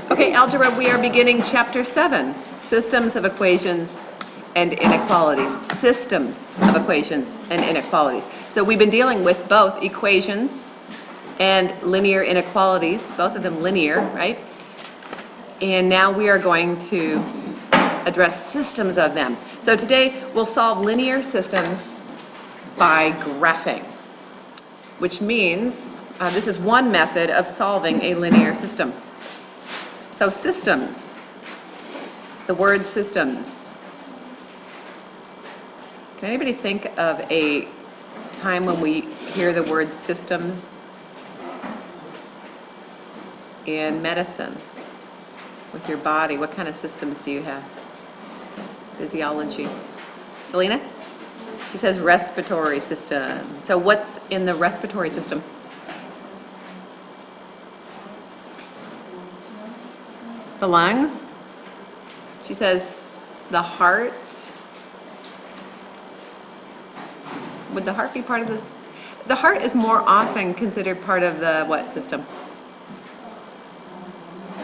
Okay, algebra, we are beginning chapter 7, systems of equations and inequalities. Systems of equations and inequalities. So we've been dealing with both equations and linear inequalities, both of them linear, right? And now we are going to address systems of them. So today we'll solve linear systems by graphing, which means this is one method of solving a linear system. So systems, the word systems. Can anybody think of a time when we hear the word systems in medicine with your body? What kind of systems do you have? Physiology. Selena? She says respiratory system. So what's in the respiratory system? The lungs. She says the heart. Would the heart be part of this? The heart is more often considered part of the what system?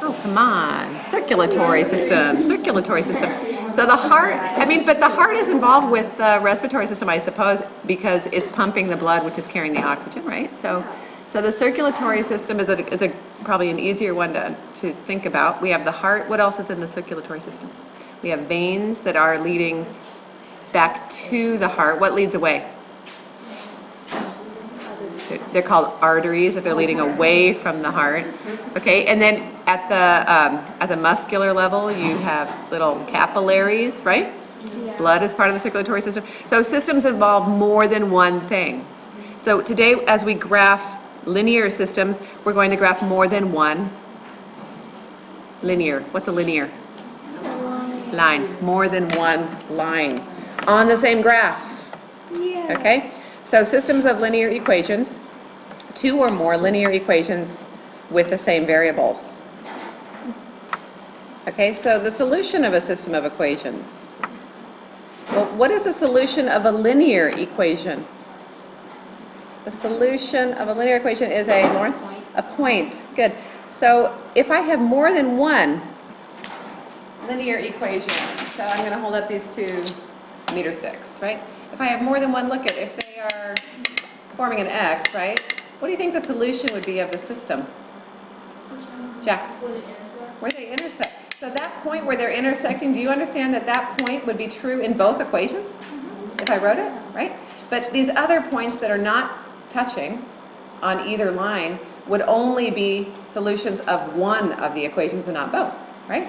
Oh, come on. Circulatory system. Circulatory system. So the heart, but the heart is involved with the respiratory system, I suppose, because it's pumping the blood, which is carrying the oxygen, right? So the circulatory system is probably an easier one to think about. We have the heart. What else is in the circulatory system? We have veins that are leading back to the heart. What leads away? They're called arteries if they're leading away from the heart. Okay, and then at the muscular level, you have little capillaries, right? Yeah. Blood is part of the circulatory system. So systems involve more than one thing. So today, as we graph linear systems, we're going to graph more than one linear. What's a linear? Line. More than one line on the same graph. Yeah. Okay? So systems of linear equations, two or more linear equations with the same variables. Okay, so the solution of a system of equations. Well, what is the solution of a linear equation? The solution of a linear equation is Lauren? A point. Good. So if I have more than one linear equation, so I'm going to hold up these two meter sticks, right? If I have more than one, look at if they are forming an X, right? What do you think the solution would be of the system? Jack? Where they intersect. So that point where they're intersecting, do you understand that that point would be true in both equations? If I wrote it, right? But these other points that are not touching on either line would only be solutions of one of the equations and not both, right?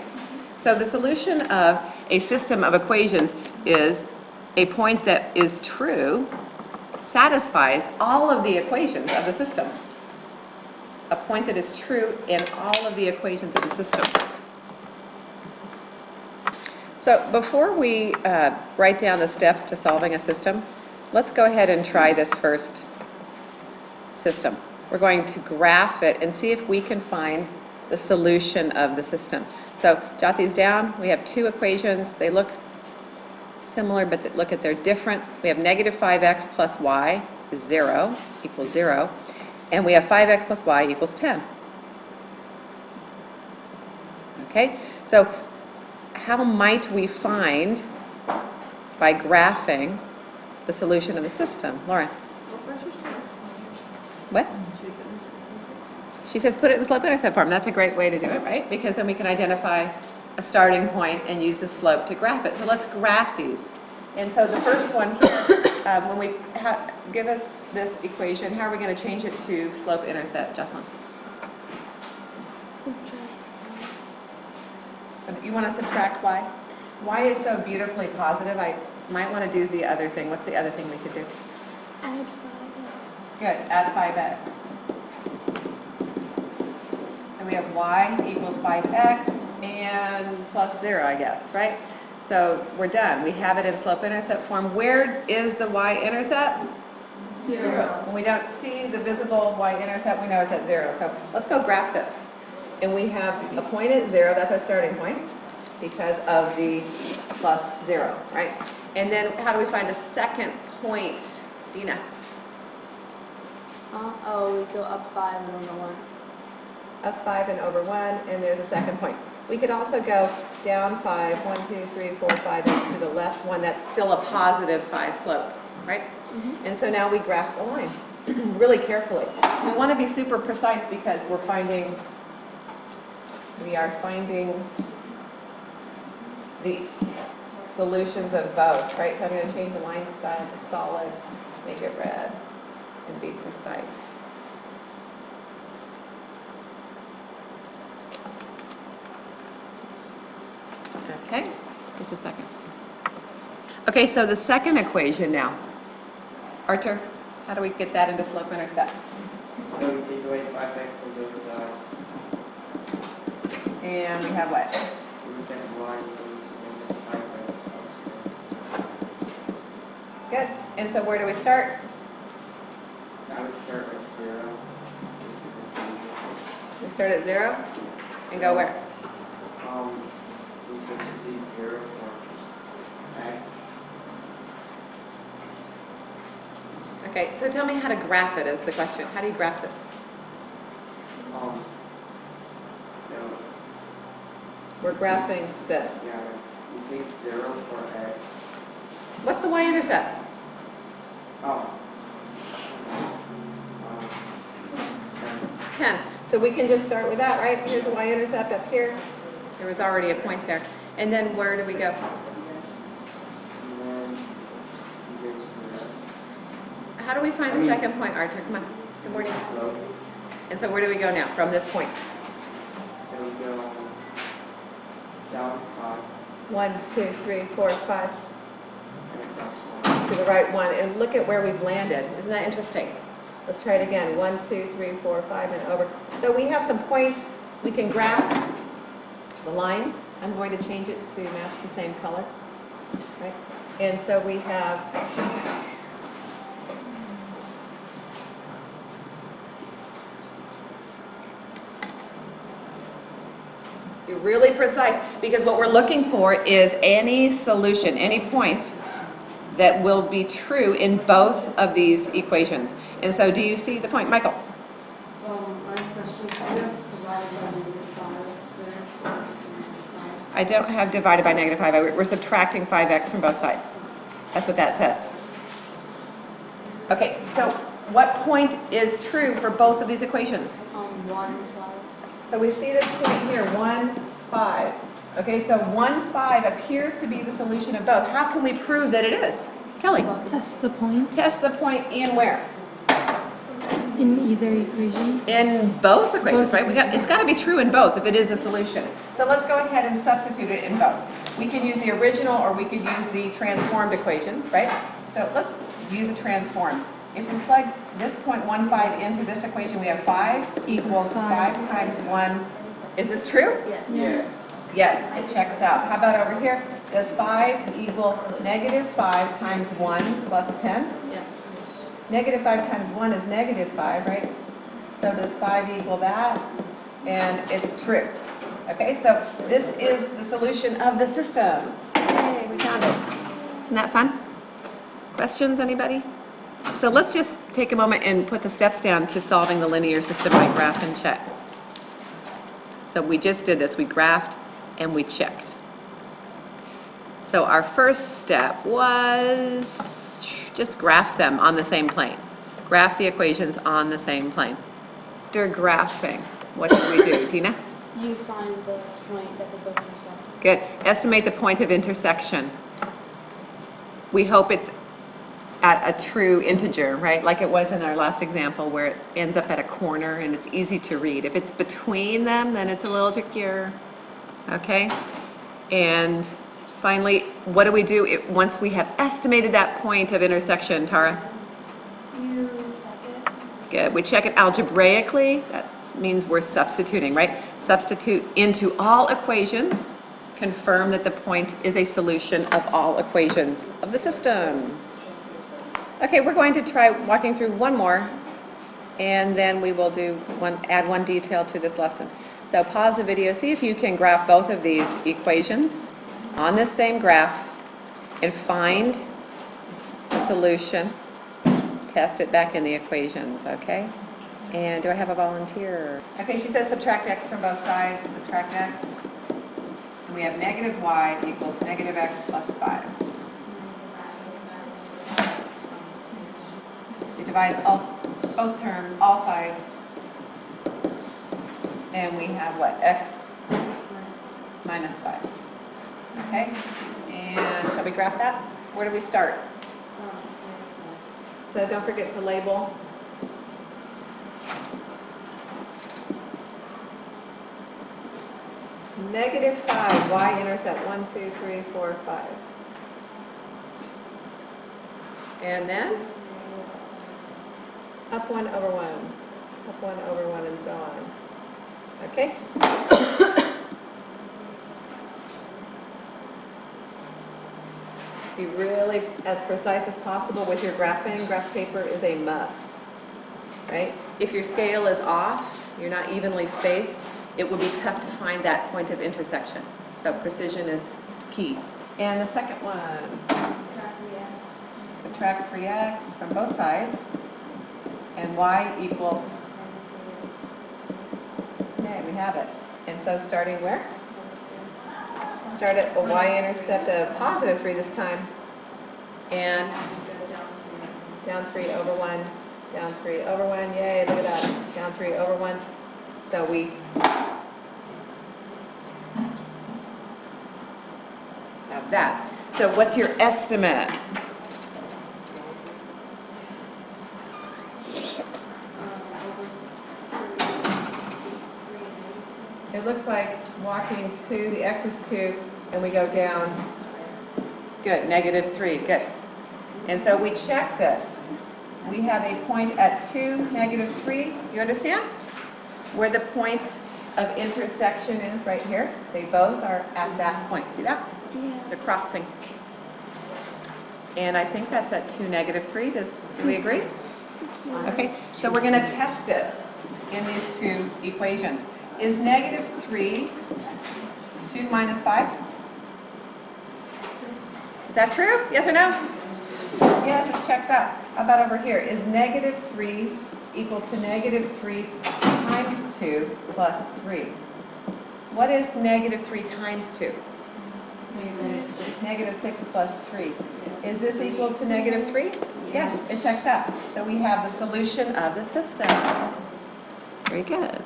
So the solution of a system of equations is a point that is true, satisfies all of the equations of the system. A point that is true in all of the equations of the system. So before we write down the steps to solving a system, let's go ahead and try this first system. We're going to graph it and see if we can find the solution of the system. So jot these down. We have two equations. They look similar, but look at they're different. We have negative 5x plus y is 0 equals 0. And we have 5x plus y equals 10. Okay, so how might we find, by graphing, the solution of the system? Lauren? What? She says put it in the slope-intercept form. That's a great way to do it, right? Because then we can identify a starting point and use the slope to graph it. So let's graph these. And so the first one here, when we give us this equation, how are we going to change it to slope-intercept, Jocelyn? So you want to subtract y? Y is so beautifully positive. I might want to do the other thing. What's the other thing we could do? Add 5x. Good. Add 5x. So we have y equals 5x and plus 0, I guess, right? So we're done. We have it in slope-intercept form. Where is the y-intercept? 0. When we don't see the visible y-intercept, we know it's at 0. So let's go graph this. And we have a point at 0. That's our starting point because of the plus 0, right? And then how do we find a second point, Dina? Oh, we go up 5 and then the 1. of 5 and over 1, and there's a second point. We could also go down 5, 1, 2, 3, 4, 5, and to the left one that's still a positive 5 slope, right? And so now we graph the line really carefully. We want to be super precise because we are finding the solutions of both, right? So I'm going to change the line style to solid, make it red, and be precise. Okay, just a second. Okay, so the second equation now. Archer, how do we get that into slope-intercept? So we take away 5x from both sides. And we have what? We get y equals 5x. Good. And so where do we start? I would start with 0. We start at 0 and go where? We substitute 0 for x. Okay, so tell me how to graph it is the question. How do you graph this? So We're graphing this. yeah, we take 0 for x. What's the y-intercept? Oh. 10. So we can just start with that, right? Here's a y-intercept up here. There was already a point there. And then where do we go? And then we get to How do we find the second point, Arthur? Come on. Good morning. the slope. And so where do we go now from this point? So we go down 5 1, 2, 3, 4, 5 and plus 1. to the right one. And look at where we've landed. Isn't that interesting? Let's try it again. 1, 2, 3, 4, 5 and over. So we have some points. We can graph the line. I'm going to change it to match the same color. Right? And so we have be really precise because what we're looking for is any solution, any point that will be true in both of these equations. And so do you see the point, Michael? My question, do you have divided by -5 there? I don't have divided by -5. We're subtracting 5x from both sides. That's what that says. Okay, so what point is true for both of these equations? 1 and 5. So we see this point here, 1, 5. Okay, so 1, 5 appears to be the solution of both. How can we prove that it is? Kelly? Test the point Test the point in where? in either equation. In both equations, right? It's got to be true in both if it is the solution. So let's go ahead and substitute it in both. We can use the original or we could use the transformed equations, right? So let's use a transformed. If we plug this point 1, 5 into this equation, we have 5 equals 5 times 1. Is this true? Yes. Yes. Yes, it checks out. How about over here? Does 5 equal -5 times 1 plus 10? Yes. -5 times 1 is -5, right? So does 5 equal that? And it's true. Okay, so this is the solution of the system. Yay, we found it. Isn't that fun? Questions, anybody? So let's just take a moment and put the steps down to solving the linear system by graph and check. So we just did this. We graphed and we checked. So our first step was just graph them on the same plane. Graph the equations on the same plane. After graphing, what do we do? Dina? You find the point that they both intersect. Good. Estimate the point of intersection. We hope it's at a true integer, right? Like it was in our last example where it ends up at a corner and it's easy to read. If it's between them, then it's a little trickier. Okay? And finally, what do we do once we have estimated that point of intersection, Tara? You check it. Good. We check it algebraically. That means we're substituting, right? Substitute into all equations. Confirm that the point is a solution of all equations of the system. Okay, we're going to try walking through one more, and then we will add one detail to this lesson. So pause the video, see if you can graph both of these equations on this same graph and find the solution. Test it back in the equations, okay? And do I have a volunteer? Okay, she says subtract x from both sides, subtract x. And we have negative y equals negative x plus 5. It divides both terms, all sides. And we have what? X minus 5. Okay? And shall we graph that? Where do we start? So don't forget to label. Negative 5, y-intercept 1, 2, 3, 4, 5. And then up 1 over 1, up 1 over 1, and so on. Okay? Be really as precise as possible with your graphing. Graph paper is a must, right? If your scale is off, you're not evenly spaced, it will be tough to find that point of intersection. So precision is key. And the second one, subtract 3x from both sides, and y equals, okay, we have it. And so starting where? Start at a y-intercept of positive 3 this time, and down 3 over 1, down 3 over 1, yay, look at that, down 3 over 1. So we have that. So what's your estimate? It looks like walking 2, the x is 2, and we go down. Good, negative 3, good. And so we check this. We have a point at 2, negative 3. You understand? Where the point of intersection is right here. They both are at that point. See that? Yeah. They're crossing. And I think that's at 2, negative 3. Do we agree? Okay, so we're going to test it in these two equations. Is negative 3 2 minus 5? Is that true? Yes or no? Yes, it checks out. How about over here? Is negative 3 equal to negative 3 times 2 plus 3? What is negative 3 times 2? Negative 6 plus 3. Is this equal to negative 3? Yes, it checks out. So we have the solution of the system. Very good.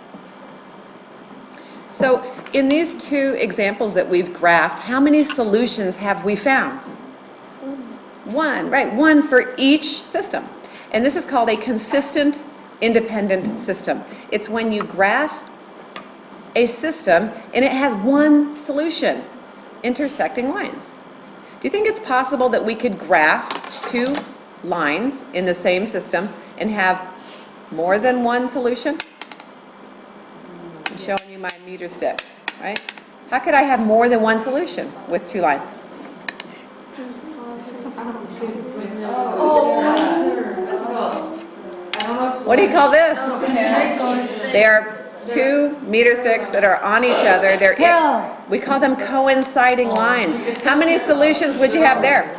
So in these two examples that we've graphed, how many solutions have we found? One, right? One for each system. And this is called a consistent independent system. It's when you graph a system and it has one solution, intersecting lines. Do you think it's possible that we could graph two lines in the same system and have more than one solution? I'm showing you my meter sticks, right? How could I have more than one solution with two lines? Let's go. What do you call this? They are two meter sticks that are on each other. We call them coinciding lines. How many solutions would you have there?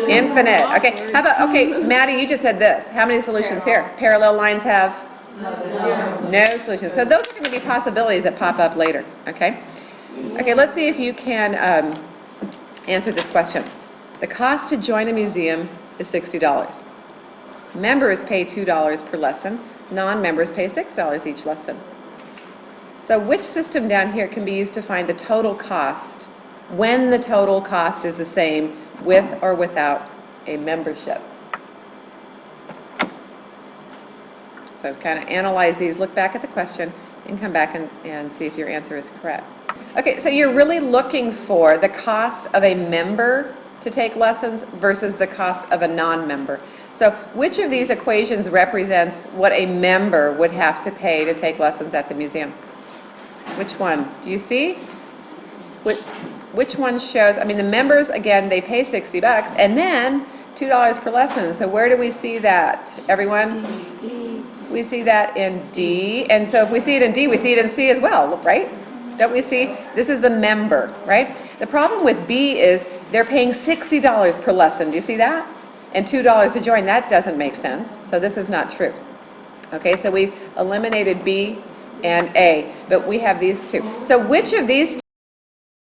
Infinite. Okay. How about, okay, Maddie, you just said this. How many solutions here? Parallel lines have? No solutions. So those are going to be possibilities that pop up later. Okay? Okay, let's see if you can answer this question. The cost to join a museum is $60. Members pay $2 per lesson. Non-members pay $6 each lesson. So which system down here can be used to find the total cost when the total cost is the same with or without a membership? So kind of analyze these, look back at the question, and come back and see if your answer is correct. Okay, so you're really looking for the cost of a member to take lessons versus the cost of a non-member. So which of these equations represents what a member would have to pay to take lessons at the museum? Which one? Do you see? Which one shows, I mean, the members, again, they pay $60 and then $2 per lesson. So where do we see that, everyone? D. We see that in D. And so if we see it in D, we see it in C as well, right? Don't we see? This is the member, right? The problem with B is they're paying $60 per lesson. Do you see that? And $2 to join. That doesn't make sense. So this is not true. Okay, so we've eliminated B and A, but we have these two. So which of these